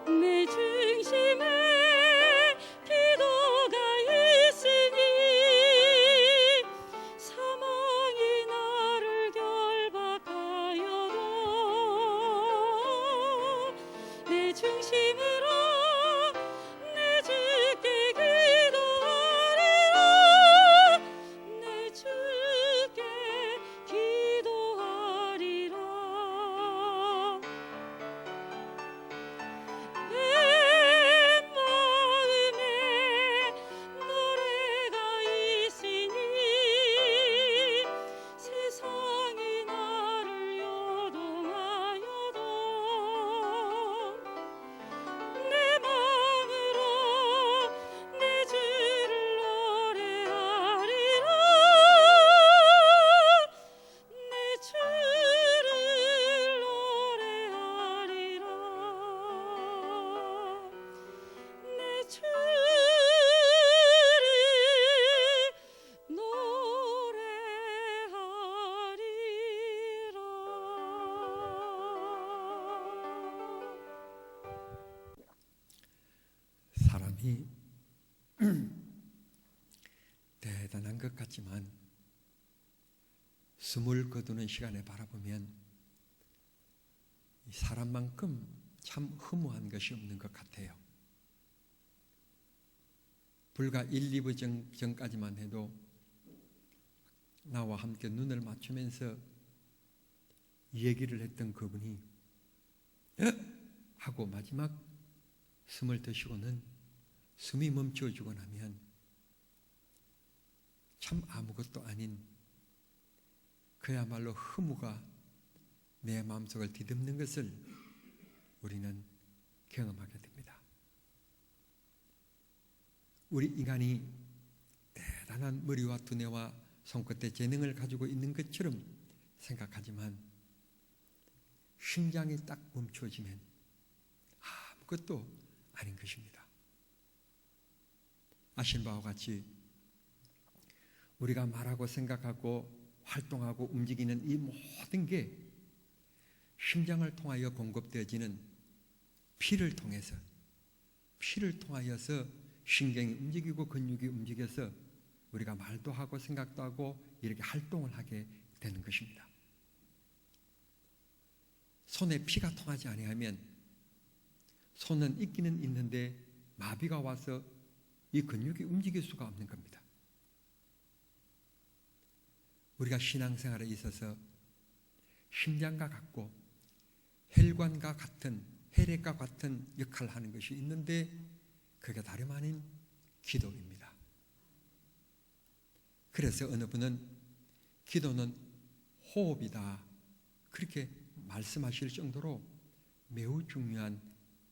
내 중심에 기도가 있으니 사망이 나를 결박하여도 내 중심으로 내 주께 기도하리라. 내 주께 기도하리라. 사람이 대단한 것 같지만 숨을 거두는 시간에 바라보면 사람만큼 참 허무한 것이 없는 것 같아요. 불과 1, 2분 전까지만 해도 나와 함께 눈을 맞추면서 얘기를 했던 그분이 하고 마지막 숨을 드시고는 숨이 멈춰지고 나면 참 아무것도 아닌 그야말로 허무가 내 마음속을 뒤덮는 것을 우리는 경험하게 됩니다. 우리 인간이 대단한 머리와 두뇌와 손끝의 재능을 가지고 있는 것처럼 생각하지만 심장이 딱 멈춰지면 아무것도 아닌 것입니다. 아신 바와 같이 우리가 말하고 생각하고 활동하고 움직이는 이 모든 게 심장을 통하여 공급되어지는 피를 통하여서 신경이 움직이고 근육이 움직여서 우리가 말도 하고 생각도 하고 이렇게 활동을 하게 되는 것입니다. 손에 피가 통하지 아니하면 손은 있기는 있는데 마비가 와서 이 근육이 움직일 수가 없는 겁니다. 우리가 신앙생활에 있어서 심장과 같고 혈관과 같은 혈액과 같은 역할을 하는 것이 있는데 그게 다름 아닌 기도입니다. 그래서 어느 분은 기도는 호흡이다 그렇게 말씀하실 정도로 매우 중요한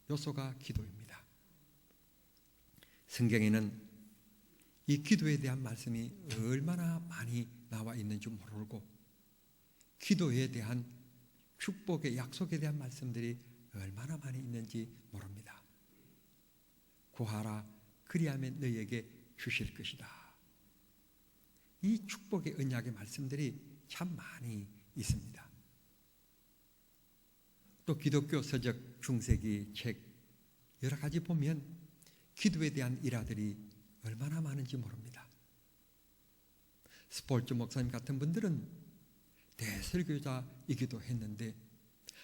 요소가 기도입니다. 성경에는 이 기도에 대한 말씀이 얼마나 많이 나와 있는지 모르고 기도에 대한 축복의 약속에 대한 말씀들이 얼마나 많이 있는지 모릅니다. 구하라 그리하면 너희에게 주실 것이다. 이 축복의 언약의 말씀들이 참 많이 있습니다. 또 기독교 서적 중세기 책 여러 가지 보면 기도에 대한 일화들이 얼마나 많은지 모릅니다. 스폴츠 목사님 같은 분들은 대설교자이기도 했는데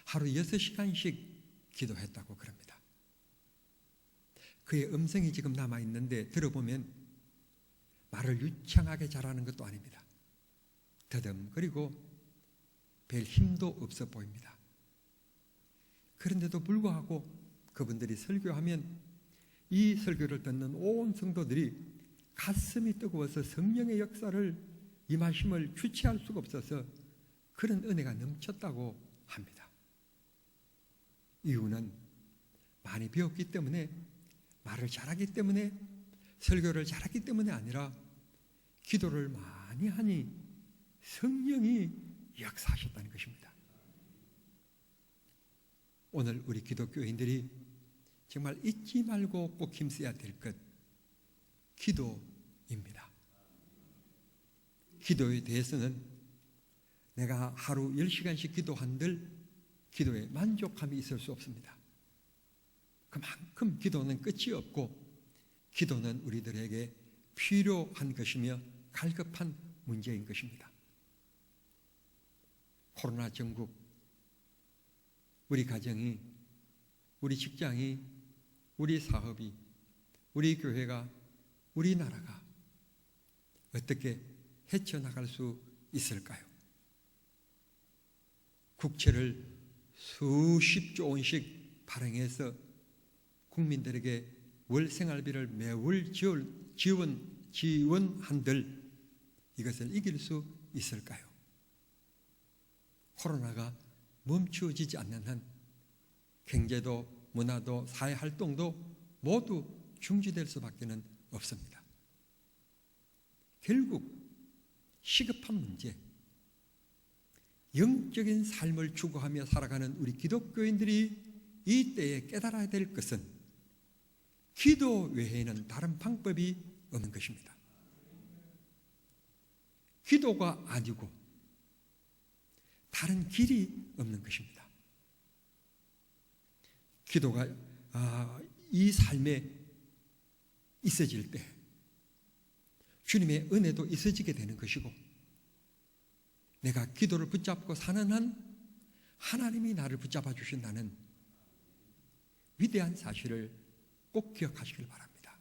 하루 6시간씩 기도했다고 그럽니다. 그의 음성이 지금 남아있는데 들어보면 말을 유창하게 잘하는 것도 아닙니다. 더듬거리고 별 힘도 없어 보입니다. 그런데도 불구하고 그분들이 설교하면 이 설교를 듣는 온 성도들이 가슴이 뜨거워서 성령의 역사를 임하심을 주체할 수가 없어서 그런 은혜가 넘쳤다고 합니다. 이유는 많이 배웠기 때문에, 말을 잘하기 때문에, 설교를 잘하기 때문에 아니라 기도를 많이 하니 성령이 역사하셨다는 것입니다. 오늘 우리 기독교인들이 정말 잊지 말고 꼭 힘써야 될 것, 기도입니다. 기도에 대해서는 내가 하루 10시간씩 기도한들 기도에 만족함이 있을 수 없습니다. 그만큼 기도는 끝이 없고 기도는 우리들에게 필요한 것이며 갈급한 문제인 것입니다. 코로나 전국, 우리 가정이, 우리 직장이, 우리 사업이, 우리 교회가, 우리나라가 어떻게 헤쳐나갈 수 있을까요? 국채를 수십조 원씩 발행해서 국민들에게 월 생활비를 매월 지원한들 이것을 이길 수 있을까요? 코로나가 멈추어지지 않는 한 경제도 문화도 사회활동도 모두 중지될 수밖에 없습니다. 결국 시급한 문제, 영적인 삶을 추구하며 살아가는 우리 기독교인들이 이 때에 깨달아야 될 것은 기도 외에는 다른 방법이 없는 것입니다. 기도가 아니고 다른 길이 없는 것입니다. 기도가 이 삶에 있어질 때 주님의 은혜도 있어지게 되는 것이고, 내가 기도를 붙잡고 사는 한 하나님이 나를 붙잡아 주신다는 위대한 사실을 꼭 기억하시길 바랍니다.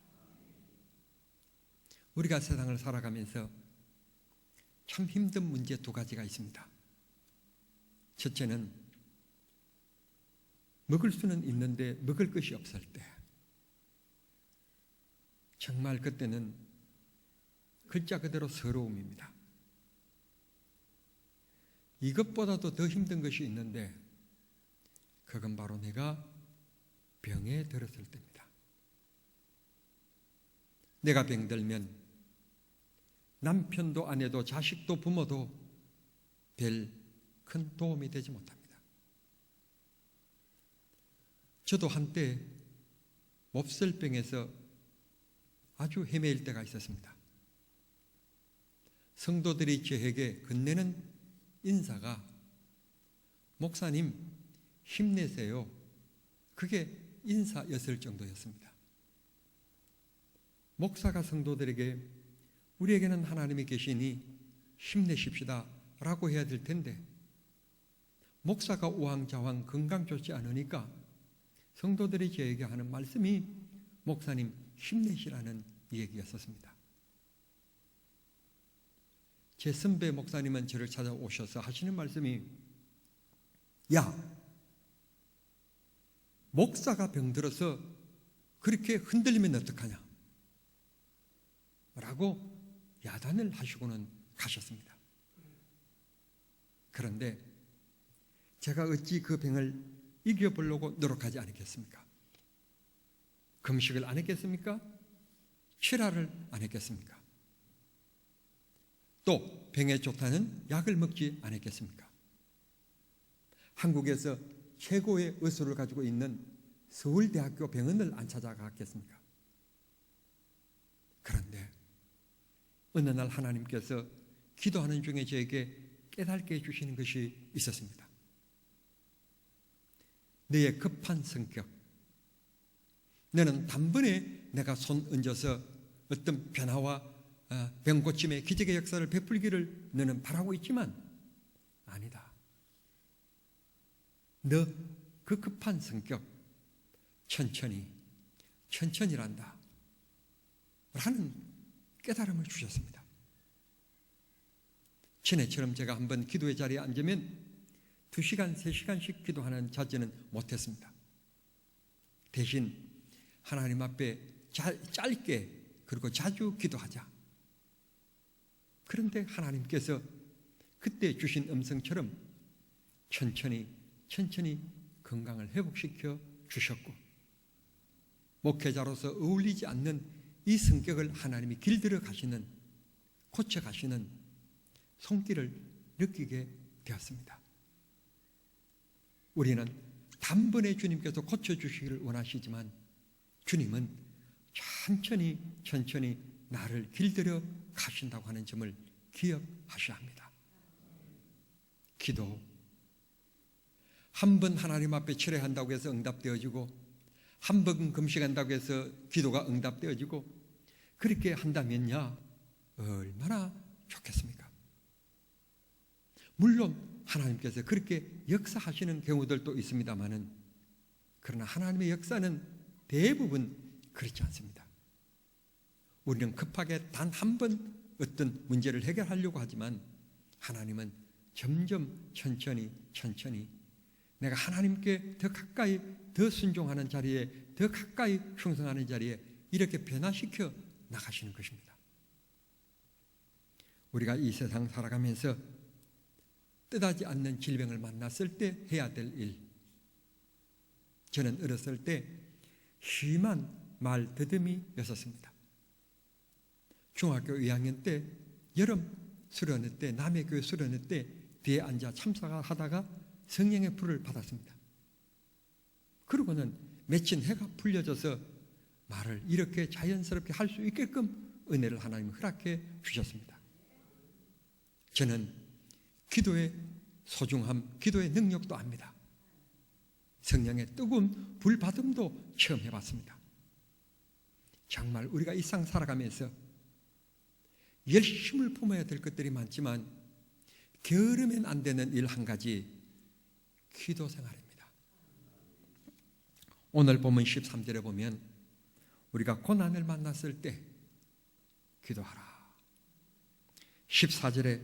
우리가 세상을 살아가면서 참 힘든 문제 두 가지가 있습니다. 첫째는 먹을 수는 있는데 먹을 것이 없을 때, 정말 그때는 글자 그대로 서러움입니다. 이것보다도 더 힘든 것이 있는데 그건 바로 내가 병에 들었을 때입니다. 내가 병들면 남편도 아내도 자식도 부모도 별 큰 도움이 되지 못합니다. 저도 한때 몹쓸 병에서 아주 헤매일 때가 있었습니다. 성도들이 저에게 건네는 인사가 목사님 힘내세요, 그게 인사였을 정도였습니다. 목사가 성도들에게 우리에게는 하나님이 계시니 힘내십시다 라고 해야 될 텐데, 목사가 우왕좌왕 건강 좋지 않으니까 성도들이 저에게 하는 말씀이 목사님 힘내시라는 얘기였었습니다. 제 선배 목사님은 저를 찾아오셔서 하시는 말씀이, 야, 목사가 병들어서 그렇게 흔들리면 어떡하냐 라고 야단을 하시고는 가셨습니다. 그런데 제가 어찌 그 병을 이겨보려고 노력하지 않겠습니까? 금식을 안 했겠습니까? 출하를 안 했겠습니까? 또 병에 좋다는 약을 먹지 않았겠습니까? 한국에서 최고의 의술을 가지고 있는 서울대학교 병원을 안 찾아갔겠습니까? 그런데 어느 날 하나님께서 기도하는 중에 저에게 깨닫게 해주시는 것이 있었습니다. 너의 급한 성격, 너는 단번에 내가 손 얹어서 어떤 변화와 병 고침의 기적의 역사를 베풀기를 너는 바라고 있지만 아니다. 너 그 급한 성격 천천히 천천히란다 라는 깨달음을 주셨습니다. 전에처럼 제가 한번 기도의 자리에 앉으면 2시간, 3시간씩 기도하는 자제는 못했습니다. 대신 하나님 앞에 짧게 그리고 자주 기도하자. 그런데 하나님께서 그때 주신 음성처럼 천천히 건강을 회복시켜 주셨고, 목회자로서 어울리지 않는 이 성격을 하나님이 길들여 가시는, 고쳐 가시는 손길을 느끼게 되었습니다. 우리는 단번에 주님께서 고쳐주시기를 원하시지만 주님은 천천히 나를 길들여 가신다고 하는 점을 기억하셔야 합니다. 기도, 한 번 하나님 앞에 철회한다고 해서 응답되어지고, 한 번 금식한다고 해서 기도가 응답되어지고, 그렇게 한다면야 얼마나 좋겠습니까? 물론 하나님께서 그렇게 역사하시는 경우들도 있습니다만은, 그러나 하나님의 역사는 대부분 그렇지 않습니다. 우리는 급하게 단 한 번 어떤 문제를 해결하려고 하지만 하나님은 점점 천천히 내가 하나님께 더 가까이, 더 순종하는 자리에, 더 가까이 충성하는 자리에 이렇게 변화시켜 나가시는 것입니다. 우리가 이 세상 살아가면서 뜻하지 않는 질병을 만났을 때 해야 될 일, 저는 어렸을 때 심한 말더듬이였었습니다. 중학교 2학년 때 여름 수련회 때, 남의 교회 수련회 때 뒤에 앉아 참사하다가 성령의 불을 받았습니다. 그러고는 맺힌 해가 풀려져서 말을 이렇게 자연스럽게 할 수 있게끔 은혜를 하나님이 허락해 주셨습니다. 저는 기도의 소중함, 기도의 능력도 압니다. 성령의 뜨거운 불받음도 체험해봤습니다. 정말 우리가 이 상 살아가면서 열심을 품어야 될 것들이 많지만 게으르면 안 되는 일 한 가지, 기도 생활입니다. 오늘 본문 13절에 보면 우리가 고난을 만났을 때 기도하라. 14절에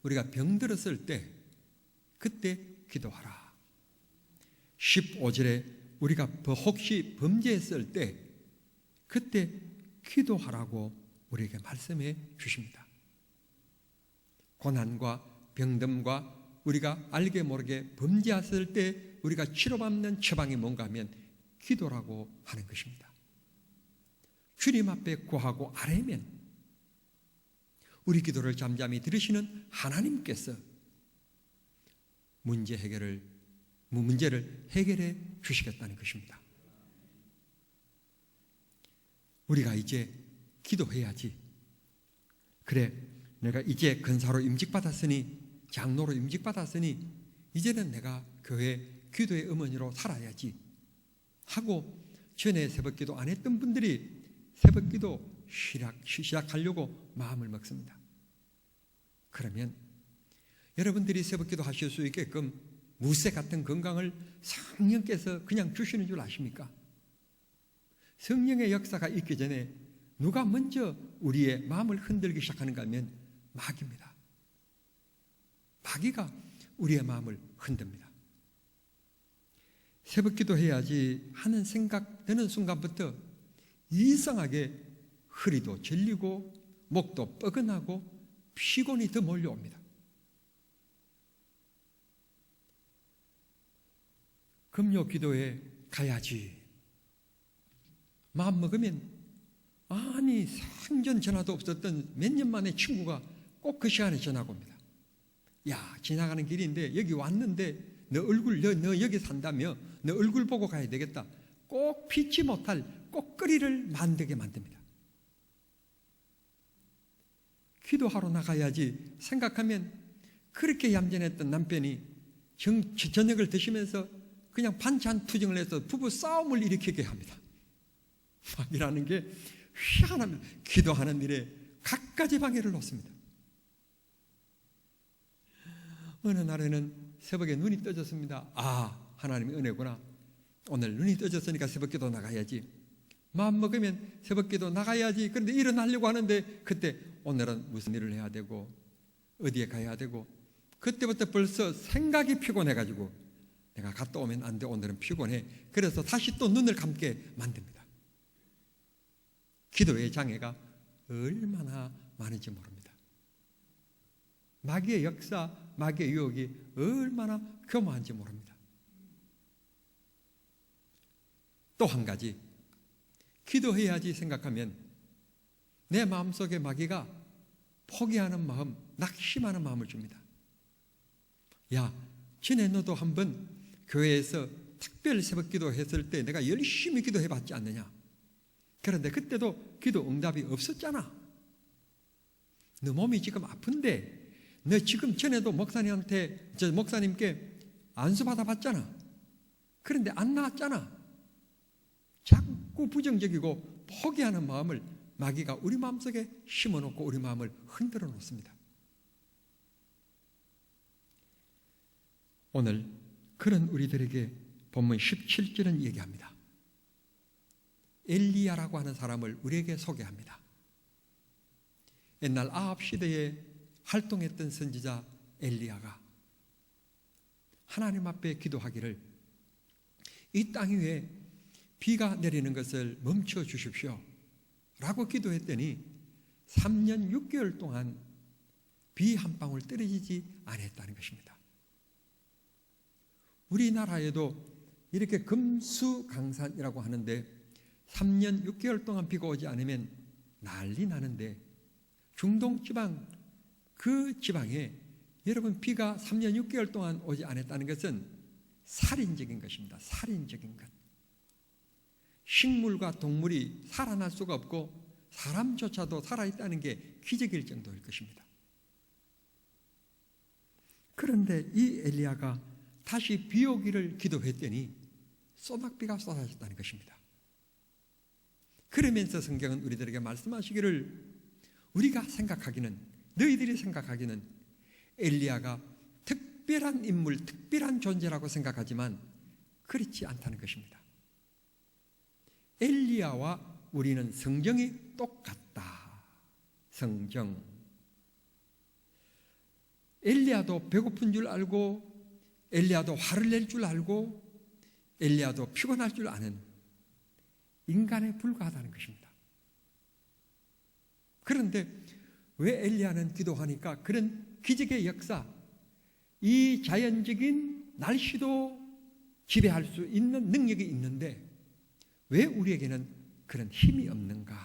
우리가 병들었을 때 그때 기도하라. 15절에 우리가 혹시 범죄했을 때 그때 기도하라고 우리에게 말씀해 주십니다. 고난과 병듦과 우리가 알게 모르게 범죄했을 때 우리가 치료받는 처방이 뭔가 하면 기도라고 하는 것입니다. 주님 앞에 구하고 아뢰면 우리 기도를 잠잠히 들으시는 하나님께서 문제를 해결해 주시겠다는 것입니다. 우리가 이제 기도해야지. 그래, 내가 이제 근사로 임직받았으니, 장로로 임직받았으니 이제는 내가 교회 기도의 어머니로 살아야지 하고 전에 새벽기도 안 했던 분들이 새벽기도 시작하려고 마음을 먹습니다. 그러면 여러분들이 새벽기도 하실 수 있게끔 무쇠 같은 건강을 성령께서 그냥 주시는 줄 아십니까? 성령의 역사가 있기 전에 누가 먼저 우리의 마음을 흔들기 시작하는가 하면 마귀입니다. 마귀가 우리의 마음을 흔듭니다. 새벽기도 해야지 하는 생각 드는 순간부터 이상하게 허리도 절리고 목도 뻐근하고 피곤이 더 몰려옵니다. 금요 기도에 가야지 마음 먹으면, 아니 생전 전화도 없었던 몇 년 만에 친구가 꼭 그 시간에 전화가 옵니다. 야, 지나가는 길인데 여기 왔는데 너 여기 산다며 너 얼굴 보고 가야 되겠다. 꼭 피치 못할 꽃거리를 만들게 만듭니다. 기도하러 나가야지 생각하면 그렇게 얌전했던 남편이 저녁을 드시면서 그냥 반찬 투정을 해서 부부 싸움을 일으키게 합니다. 마귀라는 게 희한합니다. 기도하는 일에 갖가지 방해를 놓습니다. 어느 날에는 새벽에 눈이 떠졌습니다. 아, 하나님의 은혜구나. 오늘 눈이 떠졌으니까 새벽기도 나가야지. 마음 먹으면 새벽기도 나가야지. 그런데 일어나려고 하는데 그때 오늘은 무슨 일을 해야 되고 어디에 가야 되고 그때부터 벌써 생각이 피곤해가지고 내가 갔다 오면 안 돼. 오늘은 피곤해. 그래서 다시 또 눈을 감게 만듭니다. 기도의 장애가 얼마나 많은지 모릅니다. 마귀의 역사, 마귀의 유혹이 얼마나 교묘한지 모릅니다. 또 한 가지, 기도해야지 생각하면 내 마음속에 마귀가 포기하는 마음, 낙심하는 마음을 줍니다. 야, 전에 너도 한번 교회에서 특별 새벽 기도했을 때 내가 열심히 기도해봤지 않느냐? 그런데 그때도 기도 응답이 없었잖아. 너 몸이 지금 아픈데 너 지금 전에도 목사님께 안수 받아봤잖아. 그런데 안 나았잖아. 자꾸 부정적이고 포기하는 마음을 마귀가 우리 마음속에 심어놓고 우리 마음을 흔들어 놓습니다. 오늘 그런 우리들에게 본문 17절은 얘기합니다. 엘리야라고 하는 사람을 우리에게 소개합니다. 옛날 아합 시대에 활동했던 선지자 엘리야가 하나님 앞에 기도하기를 이 땅 위에 비가 내리는 것을 멈춰 주십시오 라고 기도했더니 3년 6개월 동안 비 한 방울 떨어지지 않았다는 것입니다. 우리나라에도 이렇게 금수강산이라고 하는데 3년 6개월 동안 비가 오지 않으면 난리 나는데 중동지방 그 지방에 여러분 비가 3년 6개월 동안 오지 않았다는 것은 살인적인 것입니다. 살인적인 것. 식물과 동물이 살아날 수가 없고 사람조차도 살아있다는 게 기적일 정도일 것입니다. 그런데 이 엘리야가 다시 비 오기를 기도했더니 소낙비가 쏟아졌다는 것입니다. 그러면서 성경은 우리들에게 말씀하시기를 우리가 생각하기는 너희들이 생각하기는 엘리야가 특별한 인물, 특별한 존재라고 생각하지만 그렇지 않다는 것입니다. 엘리야와 우리는 성정이 똑같다. 성정. 엘리야도 배고픈 줄 알고 엘리야도 화를 낼 줄 알고 엘리야도 피곤할 줄 아는 인간에 불과하다는 것입니다. 그런데 왜 엘리야는 기도하니까 그런 기적의 역사, 이 자연적인 날씨도 지배할 수 있는 능력이 있는데 왜 우리에게는 그런 힘이 없는가?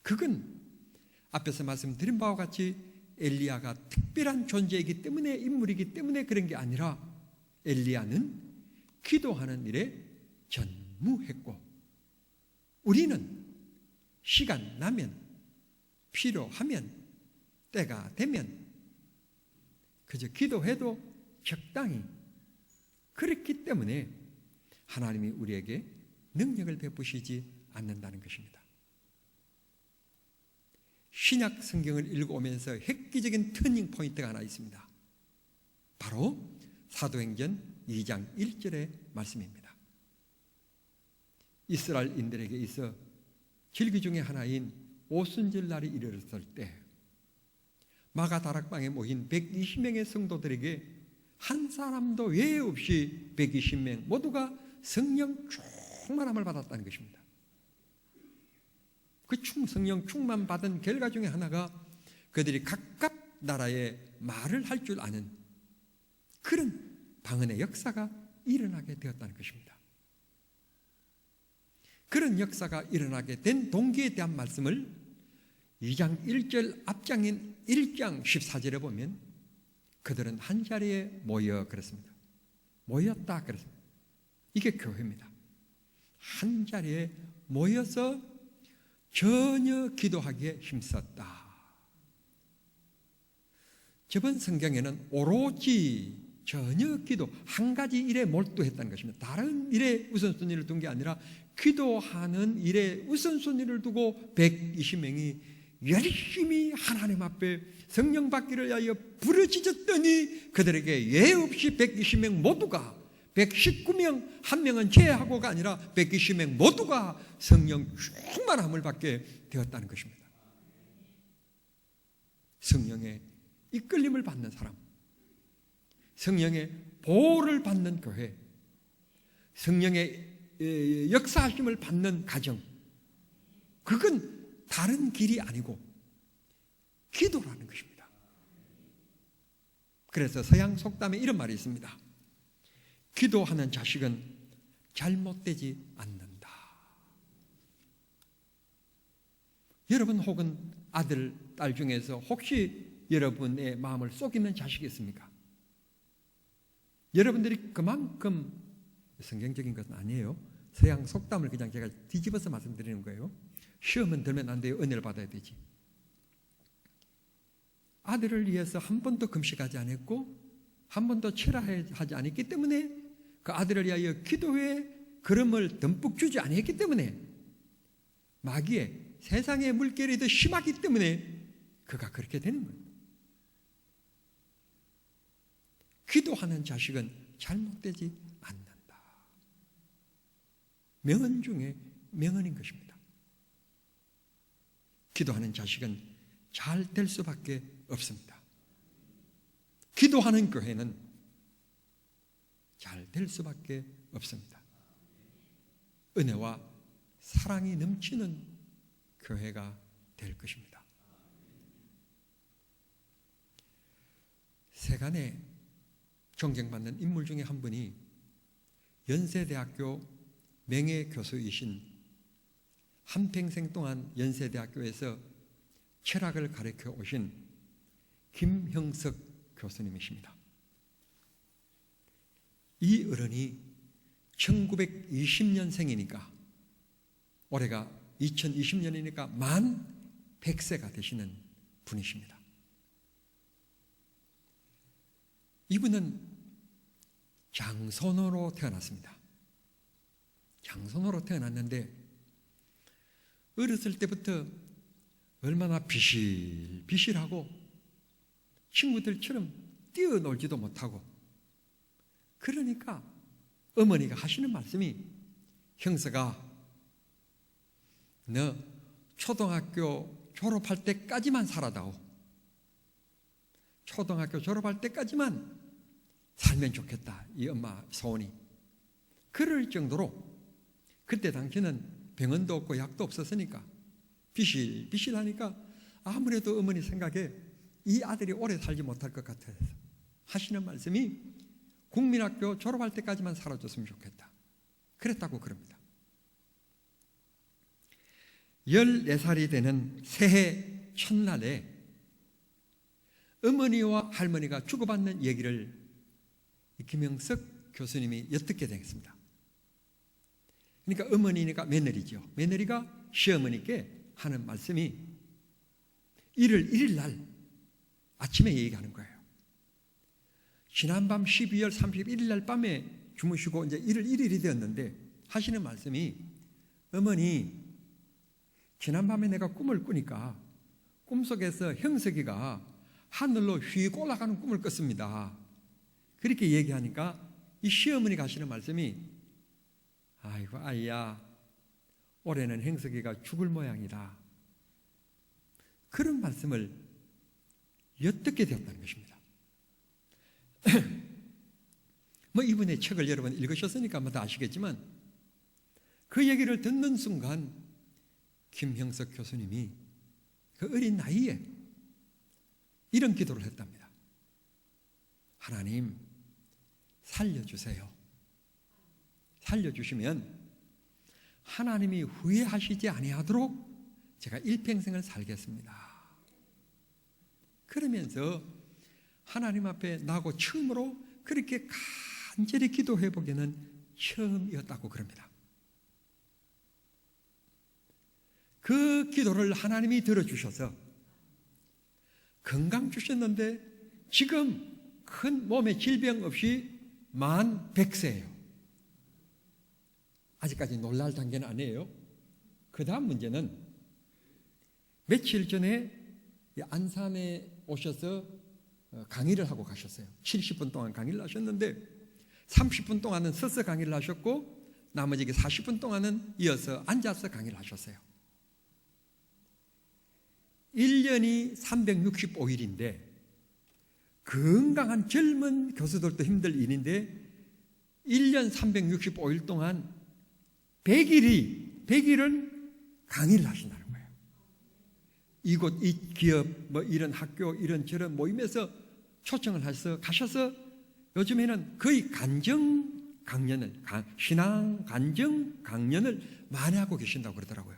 그건 앞에서 말씀드린 바와 같이 엘리야가 특별한 존재이기 때문에 인물이기 때문에 그런 게 아니라 엘리야는 기도하는 일에 전무했고 우리는 시간 나면 필요하면 때가 되면 그저 기도해도 적당히 그렇기 때문에 하나님이 우리에게 능력을 베푸시지 않는다는 것입니다. 신약 성경을 읽어오면서 획기적인 터닝 포인트가 하나 있습니다. 바로 사도행전 2장 1절의 말씀입니다. 이스라엘인들에게 있어 절기 중에 하나인 오순절 날이 이르렀을 때 마가 다락방에 모인 120명의 성도들에게 한 사람도 외에 없이 120명 모두가 성령 충만함을 받았다는 것입니다. 그 성령 충만 받은 결과 중에 하나가 그들이 각각 나라의 말을 할 줄 아는 그런 방언의 역사가 일어나게 되었다는 것입니다. 그런 역사가 일어나게 된 동기에 대한 말씀을 2장 1절 앞장인 1장 14절에 보면 그들은 한 자리에 모여 그랬습니다. 모였다 그랬습니다. 이게 교회입니다. 한 자리에 모여서 전혀 기도하기에 힘썼다. 저번 성경에는 오로지 전혀 기도 한 가지 일에 몰두했다는 것입니다. 다른 일에 우선순위를 둔 게 아니라 기도하는 일에 우선순위를 두고 120명이 열심히 하나님 앞에 성령 받기를 위하여 부르짖었더니 그들에게 예 없이 120명 모두가 119명 한 명은 제하고가 아니라 120명 모두가 성령 충만함을 받게 되었다는 것입니다. 성령의 이끌림을 받는 사람, 성령의 보호를 받는 교회, 성령의 역사하심을 받는 가정, 그건 다른 길이 아니고 기도라는 것입니다. 그래서 서양 속담에 이런 말이 있습니다. 기도하는 자식은 잘못되지 않는다. 여러분 혹은 아들, 딸 중에서 혹시 여러분의 마음을 속이는 자식이 있습니까? 여러분들이 그만큼 성경적인 것은 아니에요. 서양 속담을 그냥 제가 뒤집어서 말씀드리는 거예요. 시험은 들면 안 돼요. 은혜를 받아야 되지. 아들을 위해서 한 번도 금식하지 않았고 한 번도 철야하지 않았기 때문에 그 아들을 위하여 기도에 걸음을 듬뿍 주지 않았기 때문에 마귀의 세상의 물결이 더 심하기 때문에 그가 그렇게 되는 거예요. 기도하는 자식은 잘못되지 않는다. 명언 중에 명언인 것입니다. 기도하는 자식은 잘 될 수밖에 없습니다. 기도하는 교회는 잘 될 수밖에 없습니다. 은혜와 사랑이 넘치는 교회가 될 것입니다. 세간에 존경받는 인물 중에 한 분이 연세대학교 명예교수이신 한평생 동안 연세대학교에서 철학을 가르쳐 오신 김형석 교수님이십니다. 이 어른이 1920년생이니까 올해가 2020년이니까 만 100세가 되시는 분이십니다. 이분은 장손으로 태어났습니다. 장손으로 태어났는데 어렸을 때부터 얼마나 비실비실하고 친구들처럼 뛰어놀지도 못하고, 그러니까 어머니가 하시는 말씀이, 형석아, 너 초등학교 졸업할 때까지만 살아다오. 초등학교 졸업할 때까지만 살면 좋겠다. 이 엄마 소원이. 그럴 정도로 그때 당시는 병원도 없고 약도 없었으니까 비실비실하니까 아무래도 어머니 생각에 이 아들이 오래 살지 못할 것 같아서 하시는 말씀이 국민학교 졸업할 때까지만 살아줬으면 좋겠다. 그랬다고 그럽니다. 14살이 되는 새해 첫날에 어머니와 할머니가 주고받는 얘기를 김형석 교수님이 엿듣게 되겠습니다. 그러니까 어머니니까 며느리죠. 며느리가 시어머니께 하는 말씀이 1월 1일 날 아침에 얘기하는 거예요. 지난밤 12월 31일 날 밤에 주무시고 이제 1월 1일이 되었는데 하시는 말씀이, 어머니, 지난밤에 내가 꿈을 꾸니까 꿈속에서 형석이가 하늘로 휙 올라가는 꿈을 꿨습니다. 그렇게 얘기하니까 이 시어머니가 하시는 말씀이, 아이고 아이야, 올해는 형석이가 죽을 모양이다. 그런 말씀을 엿듣게 되었다는 것입니다. 뭐 이분의 책을 여러분 읽으셨으니까 뭐 다 아시겠지만 그 얘기를 듣는 순간 김형석 교수님이 그 어린 나이에 이런 기도를 했답니다. 하나님, 살려주세요. 살려주시면 하나님이 후회하시지 아니하도록 제가 일평생을 살겠습니다. 그러면서 하나님 앞에 나고 처음으로 그렇게 간절히 기도해 보기는 처음이었다고 그럽니다. 그 기도를 하나님이 들어주셔서 건강 주셨는데 지금 큰 몸에 질병 없이 만 100세예요. 아직까지 놀랄 단계는 아니에요. 그 다음 문제는 며칠 전에 안산에 오셔서 강의를 하고 가셨어요. 70분 동안 강의를 하셨는데 30분 동안은 서서 강의를 하셨고 나머지 40분 동안은 이어서 앉아서 강의를 하셨어요. 1년이 365일인데 건강한 젊은 교수들도 힘들 일인데 1년 365일 동안 100일은 강의를 하신다는 거예요. 이곳 이 기업 뭐 이런 학교 이런 저런 모임에서 초청을 해서 가셔서 요즘에는 거의 간증 강연을 신앙 간증 강연을 많이 하고 계신다고 그러더라고요.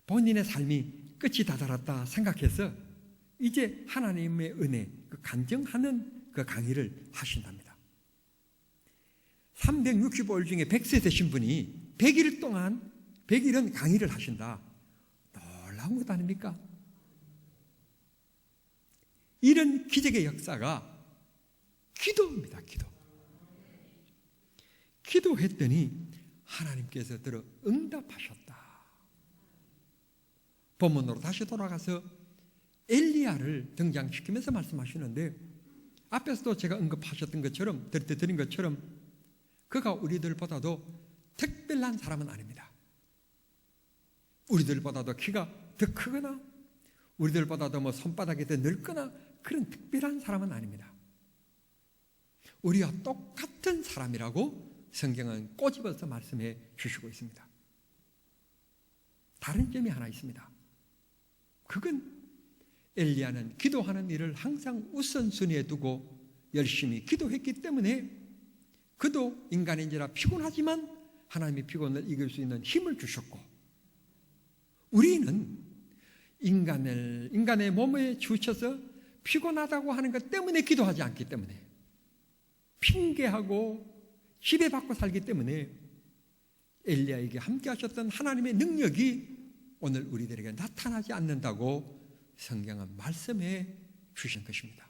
본인의 삶이 끝이 다다랐다 생각해서 이제 하나님의 은혜 그 간증하는 그 강의를 하신답니다. 365일 중에 100세 되신 분이 100일 동안 100일은 강의를 하신다. 놀라운 것 아닙니까? 이런 기적의 역사가 기도입니다. 기도했더니 하나님께서 들어 응답하셨다. 본문으로 다시 돌아가서 엘리야를 등장시키면서 말씀하시는데 앞에서도 제가 언급하셨던 것처럼 드린 것처럼 그가 우리들보다도 특별한 사람은 아닙니다. 우리들보다도 키가 더 크거나 우리들보다도 뭐 손바닥이 더 넓거나 그런 특별한 사람은 아닙니다. 우리와 똑같은 사람이라고 성경은 꼬집어서 말씀해 주시고 있습니다. 다른 점이 하나 있습니다. 그건 엘리야는 기도하는 일을 항상 우선순위에 두고 열심히 기도했기 때문에 그도 인간인지라 피곤하지만 하나님이 피곤을 이길 수 있는 힘을 주셨고 우리는 인간의 몸에 주셔서 피곤하다고 하는 것 때문에 기도하지 않기 때문에 핑계하고 지배받고 살기 때문에 엘리야에게 함께 하셨던 하나님의 능력이 오늘 우리들에게 나타나지 않는다고 성경은 말씀해 주신 것입니다.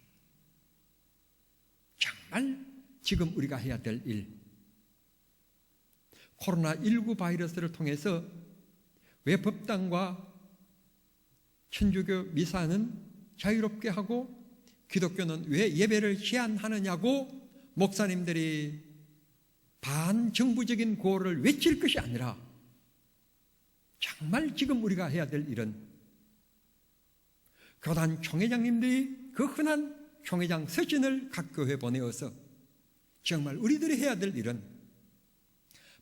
정말 지금 우리가 해야 될 일, 코로나19 바이러스를 통해서 왜 법당과 천주교 미사는 자유롭게 하고 기독교는 왜 예배를 제한하느냐고 목사님들이 반정부적인 구호를 외칠 것이 아니라 정말 지금 우리가 해야 될 일은 교단 총회장님들이 그 흔한 총회장 서신을 각 교회에 보내어서 정말 우리들이 해야 될 일은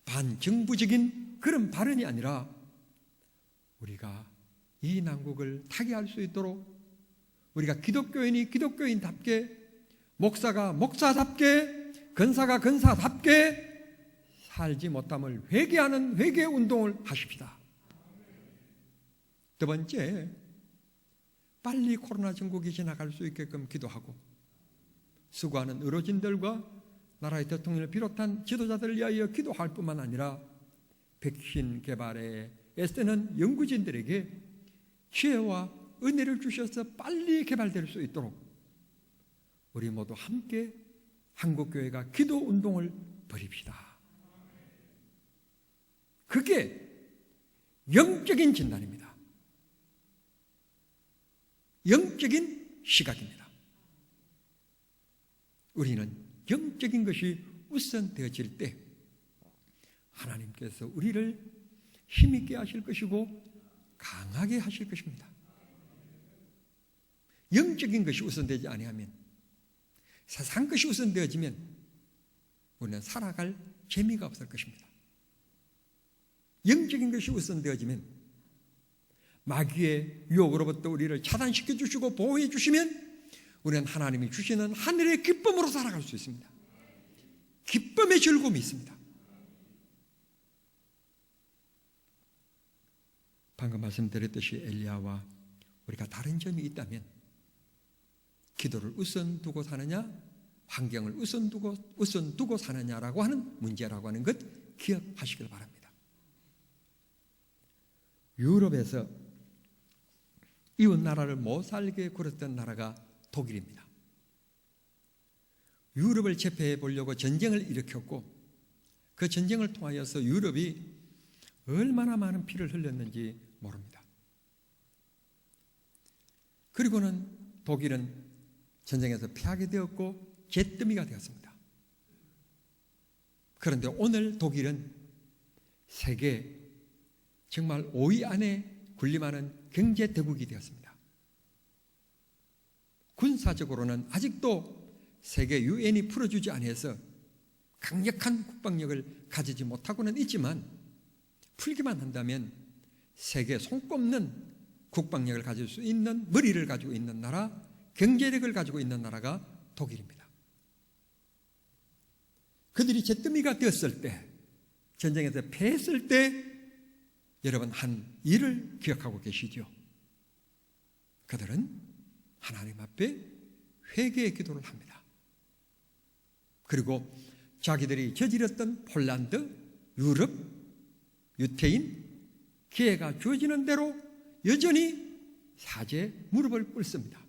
반정부적인 그런 발언이 아니라 우리가 이 난국을 타개할 수 있도록 우리가 기독교인이 기독교인답게 목사가 목사답게 권사가 권사답게 살지 못함을 회개하는 회개 운동을 하십시다. 두 번째, 빨리 코로나 전국이 지나갈 수 있게끔 기도하고 수고하는 의료진들과 나라의 대통령을 비롯한 지도자들을 위하여 기도할 뿐만 아니라 백신 개발에 애쓰는 연구진들에게 지혜와 은혜를 주셔서 빨리 개발될 수 있도록 우리 모두 함께 한국교회가 기도 운동을 벌입시다. 그게 영적인 진단입니다. 영적인 시각입니다. 우리는 영적인 것이 우선되어질 때 하나님께서 우리를 힘있게 하실 것이고 강하게 하실 것입니다. 영적인 것이 우선되지 아니하면 세상 것이 우선되어지면 우리는 살아갈 재미가 없을 것입니다. 영적인 것이 우선되어지면 마귀의 유혹으로부터 우리를 차단시켜 주시고 보호해 주시면 우리는 하나님이 주시는 하늘의 기쁨으로 살아갈 수 있습니다. 기쁨의 즐거움이 있습니다. 방금 말씀드렸듯이 엘리야와 우리가 다른 점이 있다면 기도를 우선 두고 사느냐 환경을 우선 두고 사느냐라고 하는 문제라고 하는 것 기억하시길 바랍니다. 유럽에서 이웃 나라를 못 살게 굴었던 나라가 독일입니다. 유럽을 제패해 보려고 전쟁을 일으켰고 그 전쟁을 통하여서 유럽이 얼마나 많은 피를 흘렸는지 모릅니다. 그리고는 독일은 전쟁에서 패하게 되었고 잿더미가 되었습니다. 그런데 오늘 독일은 세계 정말 5위 안에 군림하는 경제 대국이 되었습니다. 군사적으로는 아직도 세계 유엔이 풀어주지 않아서 강력한 국방력을 가지지 못하고는 있지만 풀기만 한다면 세계 손꼽는 국방력을 가질 수 있는 머리를 가지고 있는 나라, 경제력을 가지고 있는 나라가 독일입니다. 그들이 잿더미가 되었을 때, 전쟁에서 패했을 때 여러분 한 일을 기억하고 계시죠? 그들은 하나님 앞에 회개의 기도를 합니다. 그리고 자기들이 저질렀던 폴란드, 유럽, 유태인 기회가 주어지는 대로 여전히 사죄 무릎을 꿇습니다.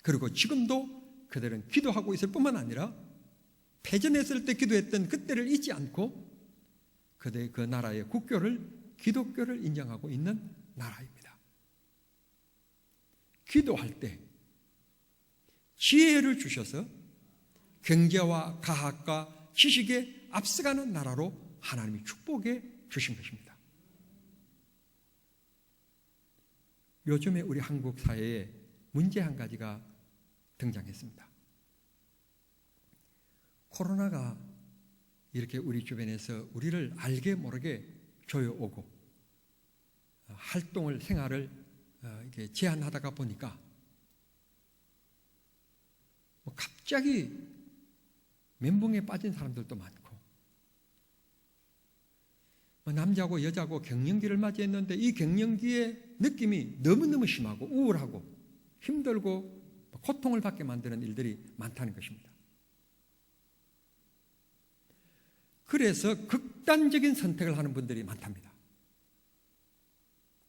그리고 지금도 그들은 기도하고 있을 뿐만 아니라 패전했을 때 기도했던 그때를 잊지 않고 그들의 그 나라의 국교를, 기독교를 인정하고 있는 나라입니다. 기도할 때 지혜를 주셔서 경제와 과학과 지식에 앞서가는 나라로 하나님이 축복해 주신 것입니다. 요즘에 우리 한국 사회에 문제 한 가지가 등장했습니다. 코로나가 이렇게 우리 주변에서 우리를 알게 모르게 조여오고 활동을, 생활을 이렇게 제한하다가 보니까 갑자기 멘붕에 빠진 사람들도 많고, 남자고 여자고 갱년기를 맞이했는데 이 갱년기의 느낌이 너무너무 심하고 우울하고 힘들고 고통을 받게 만드는 일들이 많다는 것입니다. 그래서 극단적인 선택을 하는 분들이 많답니다.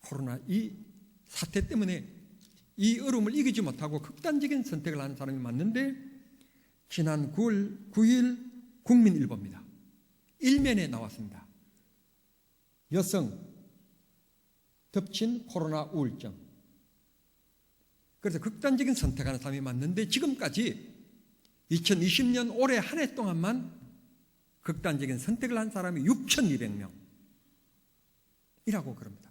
코로나 이 사태 때문에 이 어려움을 이기지 못하고 극단적인 선택을 하는 사람이 많은데, 지난 9월 9일 국민일보입니다. 일면에 나왔습니다. 여성 덮친 코로나 우울증. 그래서 극단적인 선택하는 사람이 많는데 지금까지 2020년 올해 한 해 동안만 극단적인 선택을 한 사람이 6,200명이라고 그럽니다.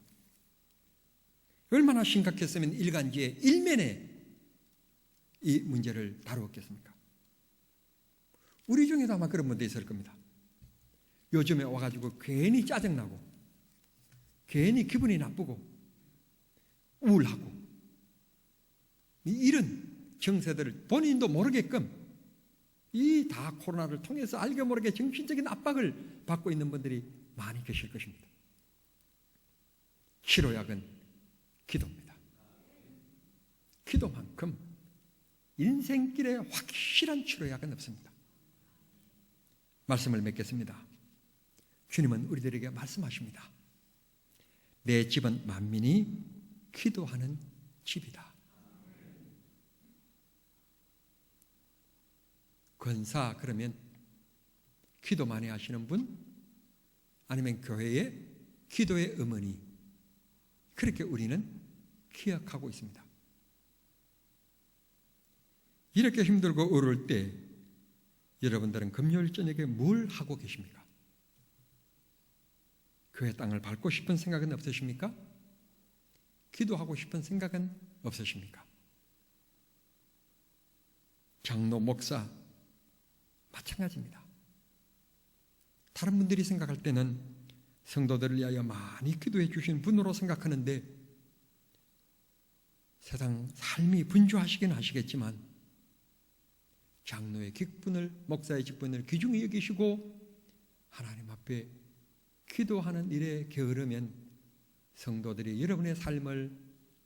얼마나 심각했으면 일간지의 일면에 이 문제를 다루었겠습니까? 우리 중에도 아마 그런 분도 있을 겁니다. 요즘에 와가지고 괜히 짜증나고 괜히 기분이 나쁘고 우울하고 이런 정세들을 본인도 모르게끔 이 다 코로나를 통해서 알게 모르게 정신적인 압박을 받고 있는 분들이 많이 계실 것입니다. 치료약은 기도입니다. 기도만큼 인생길에 확실한 치료약은 없습니다. 말씀을 맺겠습니다. 주님은 우리들에게 말씀하십니다. 내 집은 만민이 기도하는 집이다. 권사, 그러면 기도 많이 하시는 분, 아니면 교회의 기도의 어머니, 그렇게 우리는 기억하고 있습니다. 이렇게 힘들고 어려울 때 여러분들은 금요일 저녁에 뭘 하고 계십니까? 교회 땅을 밟고 싶은 생각은 없으십니까? 기도하고 싶은 생각은 없으십니까? 장로, 목사 마찬가지입니다. 다른 분들이 생각할 때는 성도들을 위하여 많이 기도해 주신 분으로 생각하는데, 세상 삶이 분주하시긴 하시겠지만 장로의 직분을, 목사의 직분을 귀중히 여기시고 하나님 앞에 기도하는 일에 게으르면 성도들이 여러분의 삶을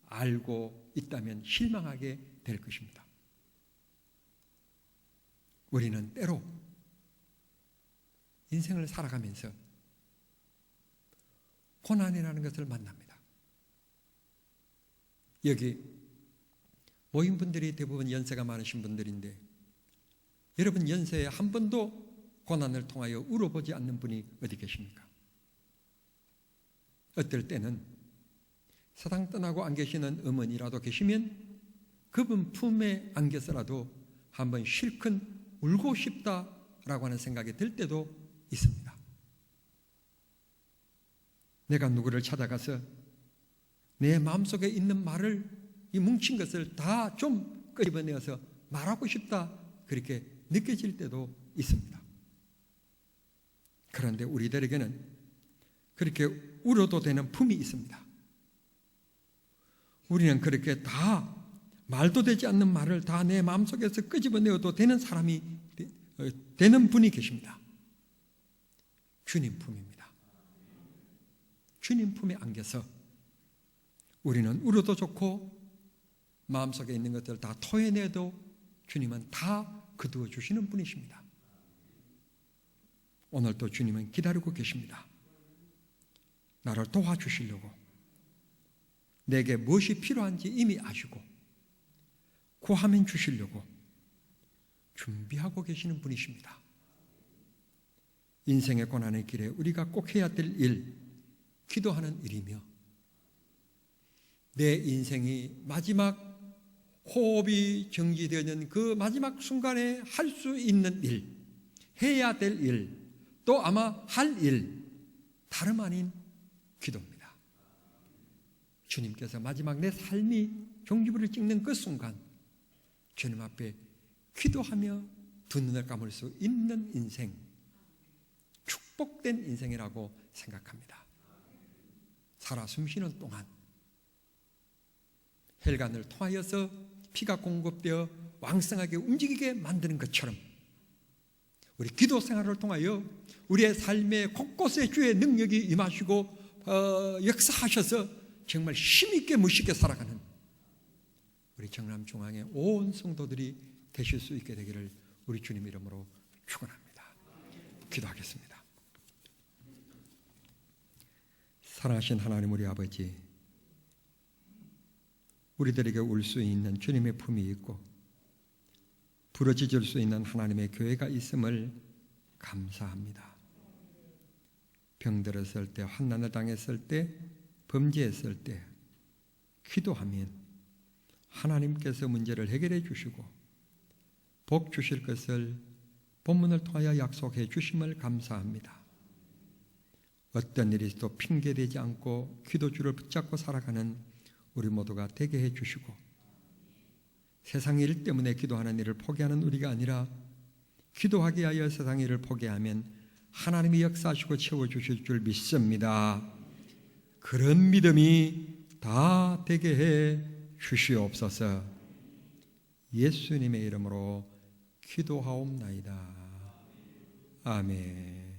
알고 있다면 실망하게 될 것입니다. 우리는 때로 인생을 살아가면서 고난이라는 것을 만납니다. 여기 모인 분들이 대부분 연세가 많으신 분들인데, 여러분 연세에 한 번도 고난을 통하여 울어보지 않는 분이 어디 계십니까? 어떨 때는 세상 떠나고 안 계시는 어머니라도 계시면 그분 품에 안겨서라도 한번 실컷 울고 싶다라고 하는 생각이 들 때도 있습니다. 내가 누구를 찾아가서 내 마음속에 있는 말을, 이 뭉친 것을 다 좀 끄집어내어서 말하고 싶다, 그렇게 느껴질 때도 있습니다. 그런데 우리들에게는 그렇게 울어도 되는 품이 있습니다. 우리는 그렇게 다 말도 되지 않는 말을 다 내 마음속에서 끄집어내어도 되는 사람이 되는 분이 계십니다. 주님 품입니다. 주님 품에 안겨서 우리는 울어도 좋고 마음속에 있는 것들 다 토해내도 주님은 다 거두어 주시는 분이십니다. 오늘도 주님은 기다리고 계십니다. 나를 도와주시려고, 내게 무엇이 필요한지 이미 아시고 구하면 주시려고 준비하고 계시는 분이십니다. 인생의 고난의 길에 우리가 꼭 해야 될 일, 기도하는 일이며, 내 인생이 마지막 호흡이 정지되는 그 마지막 순간에 할 수 있는 일, 해야 될 일, 또 아마 할 일, 다름 아닌 기도입니다. 주님께서 마지막 내 삶이 종지부를 찍는 그 순간 주님 앞에 기도하며 두 눈을 감을 수 있는 인생, 축복된 인생이라고 생각합니다. 살아 숨쉬는 동안 혈관을 통하여서 피가 공급되어 왕성하게 움직이게 만드는 것처럼 우리 기도 생활을 통하여 우리의 삶의 곳곳에 주의 능력이 임하시고 역사하셔서 정말 힘있게 멋있게 살아가는 우리 정남중앙의 온 성도들이 되실 수 있게 되기를 우리 주님 이름으로 축원합니다. 기도하겠습니다. 사랑하신 하나님 우리 아버지, 우리들에게 울 수 있는 주님의 품이 있고 부러지질 수 있는 하나님의 교회가 있음을 감사합니다. 병들었을 때, 환난을 당했을 때, 범죄했을 때 기도하면 하나님께서 문제를 해결해 주시고 복 주실 것을 본문을 통하여 약속해 주심을 감사합니다. 어떤 일이 또 핑계되지 않고 기도줄을 붙잡고 살아가는 우리 모두가 되게 해 주시고, 세상 일 때문에 기도하는 일을 포기하는 우리가 아니라 기도하기 위하여 세상 일을 포기하면 하나님이 역사하시고 채워주실 줄 믿습니다. 그런 믿음이 다 되게 해 주시옵소서. 예수님의 이름으로 기도하옵나이다. 아멘.